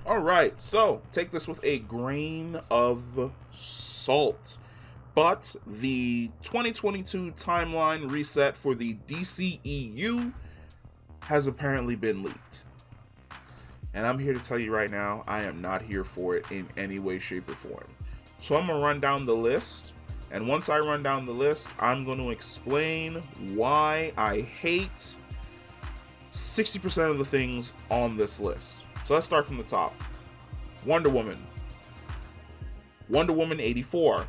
All right, so take this with a grain of salt. But the 2022 timeline reset for the DCEU has apparently been leaked. And I'm here to tell you right now, I am not here for it in any way, shape, or form. So I'm going to run down the list. And once I run down the list, I'm going to explain why I hate 60% of the things on this list. So let's start from the top. Wonder Woman. Wonder Woman 84.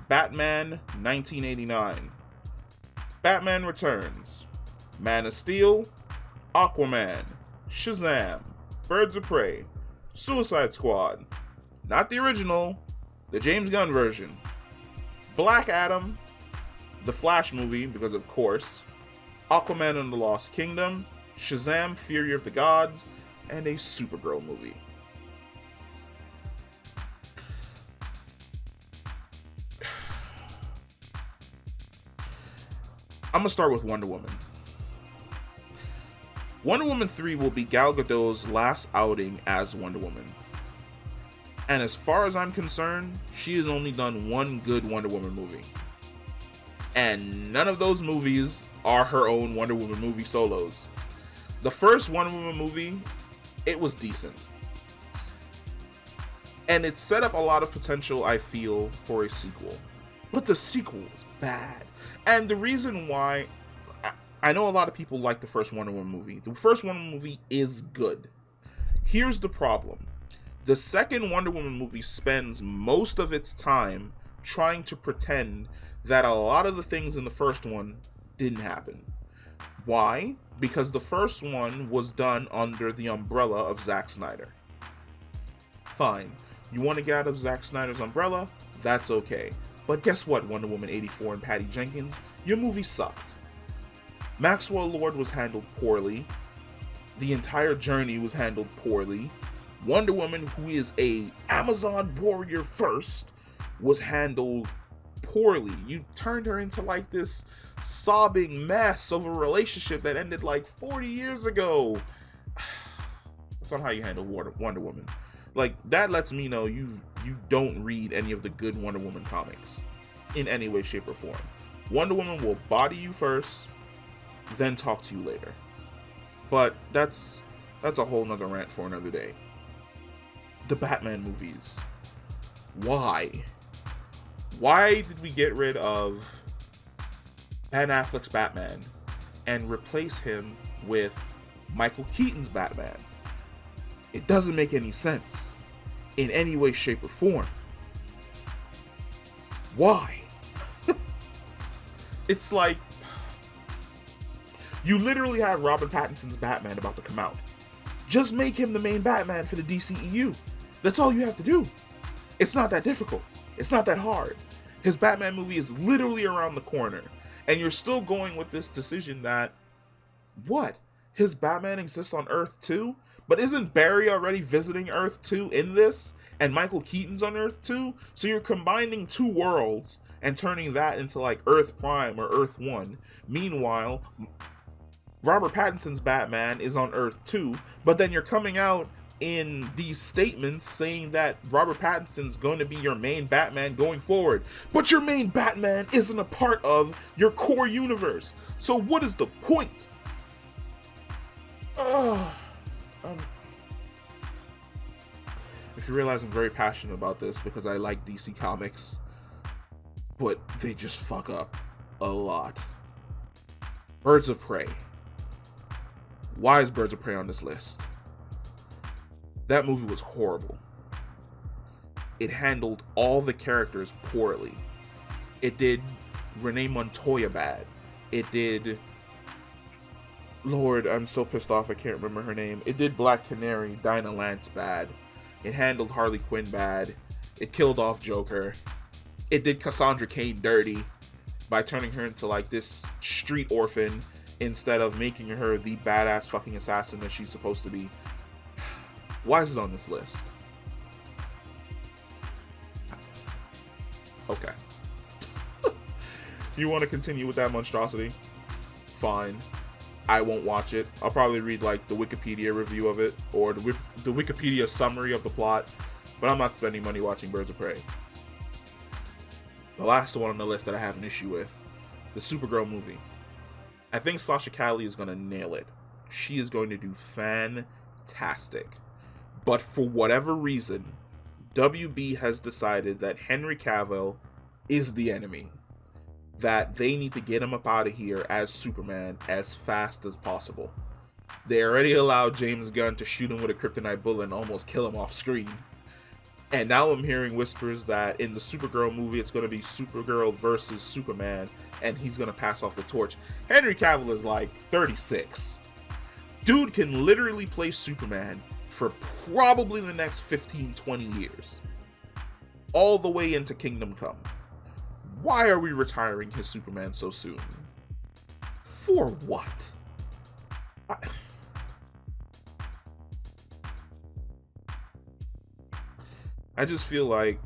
Batman 1989. Batman Returns. Man of Steel. Aquaman. Shazam. Birds of Prey. Suicide Squad. Not the original, the James Gunn version. Black Adam. The Flash movie, because of course. Aquaman and the Lost Kingdom. Shazam! Fury of the Gods. And a Supergirl movie. I'm gonna start with Wonder Woman. Wonder Woman 3 will be Gal Gadot's last outing as Wonder Woman. And as far as I'm concerned, she has only done one good Wonder Woman movie. And none of those movies are her own Wonder Woman movie solos. The first Wonder Woman movie, it was decent. And it set up a lot of potential, I feel, for a sequel. But the sequel was bad. And the reason why, I know a lot of people like the first Wonder Woman movie. The first Wonder Woman movie is good. Here's the problem. The second Wonder Woman movie spends most of its time trying to pretend that a lot of the things in the first one didn't happen. Why? Because the first one was done under the umbrella of Zack Snyder. Fine. You want to get out of Zack Snyder's umbrella? That's okay. But guess what, Wonder Woman 84 and Patty Jenkins? Your movie sucked. Maxwell Lord was handled poorly. The entire journey was handled poorly. Wonder Woman, who is a Amazon warrior first, was handled poorly. You turned her into like this sobbing mess of a relationship that ended like 40 years ago. That's not how you handle Wonder Woman. Like, that lets me know you don't read any of the good Wonder Woman comics in any way, shape, or form. Wonder Woman will body you first, then talk to you later. But that's a whole nother rant for another day. The Batman movies. Why? Why did we get rid of Ben Affleck's Batman and replace him with Michael Keaton's Batman? It doesn't make any sense in any way, shape, or form. Why? It's like, you literally have Robert Pattinson's Batman about to come out. Just make him the main Batman for the DCEU. That's all you have to do. It's not that difficult. It's not that hard. His Batman movie is literally around the corner. And you're still going with this decision that, what? His Batman exists on Earth too? But isn't Barry already visiting Earth 2 in this? And Michael Keaton's on Earth 2? So you're combining two worlds and turning that into like Earth Prime or Earth 1. Meanwhile, Robert Pattinson's Batman is on Earth 2, but then you're coming out in these statements saying that Robert Pattinson's going to be your main Batman going forward. But your main Batman isn't a part of your core universe. So what is the point? If you realize, I'm very passionate about this because I like DC Comics, but they just fuck up a lot. Birds of Prey. Why is Birds of Prey on this list? That movie was horrible. It handled all the characters poorly. It did Renee Montoya bad. It did... Lord, I'm so pissed off I can't remember her name. It did Black Canary, Dinah Lance bad. It handled Harley Quinn bad. It killed off Joker. It did Cassandra Cain dirty by turning her into like this street orphan instead of making her the badass fucking assassin that she's supposed to be. Why is it on this list? Okay. You want to continue with that monstrosity? Fine. I won't watch it. I'll probably read like the Wikipedia review of it or the Wikipedia summary of the plot, but I'm not spending money watching Birds of Prey. The last one on the list that I have an issue with, the Supergirl movie. I think Sasha Calle is going to nail it. She is going to do fantastic. But for whatever reason, WB has decided that Henry Cavill is the enemy. That they need to get him up out of here as Superman as fast as possible. They already allowed James Gunn to shoot him with a kryptonite bullet and almost kill him off screen. And now I'm hearing whispers that in the Supergirl movie, it's going to be Supergirl versus Superman, and he's going to pass off the torch. Henry Cavill is like 36. Dude can literally play Superman for probably the next 15, 20 years. All the way into Kingdom Come. Why are we retiring his Superman so soon? For what? I just feel like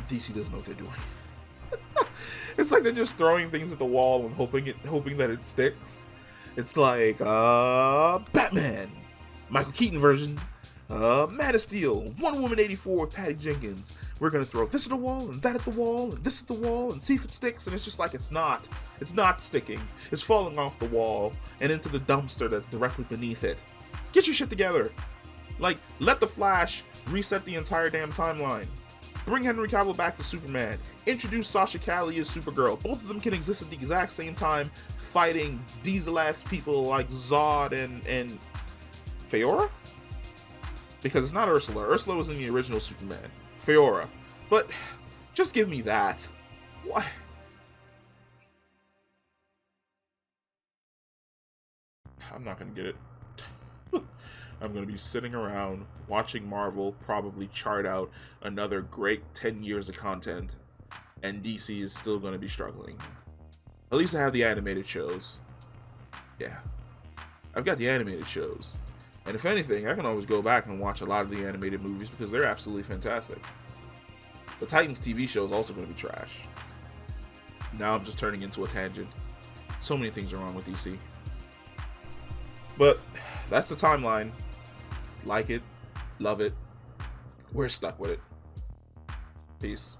DC doesn't know what they're doing. It's like they're just throwing things at the wall and hoping that it sticks. It's like Batman, Michael Keaton version, Man of Steel, Wonder Woman 84 with Patty Jenkins. We're gonna throw this at the wall and that at the wall and this at the wall and see if it sticks. And it's just like it's not sticking. It's falling off the wall and into the dumpster that's directly beneath it. Get your shit together. Like, let the Flash reset the entire damn timeline. Bring Henry Cavill back to Superman. Introduce Sasha Calle as Supergirl. Both of them can exist at the exact same time, fighting diesel-ass people like Zod and Faora? Because it's not Ursula. Ursula was in the original Superman. Faora. But just give me that. What? I'm not gonna get it. I'm going to be sitting around watching Marvel probably chart out another great 10 years of content, and DC is still going to be struggling. At least I have the animated shows. Yeah, I've got the animated shows. And if anything, I can always go back and watch a lot of the animated movies because they're absolutely fantastic. The Titans TV show is also going to be trash. Now I'm just turning into a tangent. So many things are wrong with DC. But that's the timeline. Like it, love it, we're stuck with it. Peace.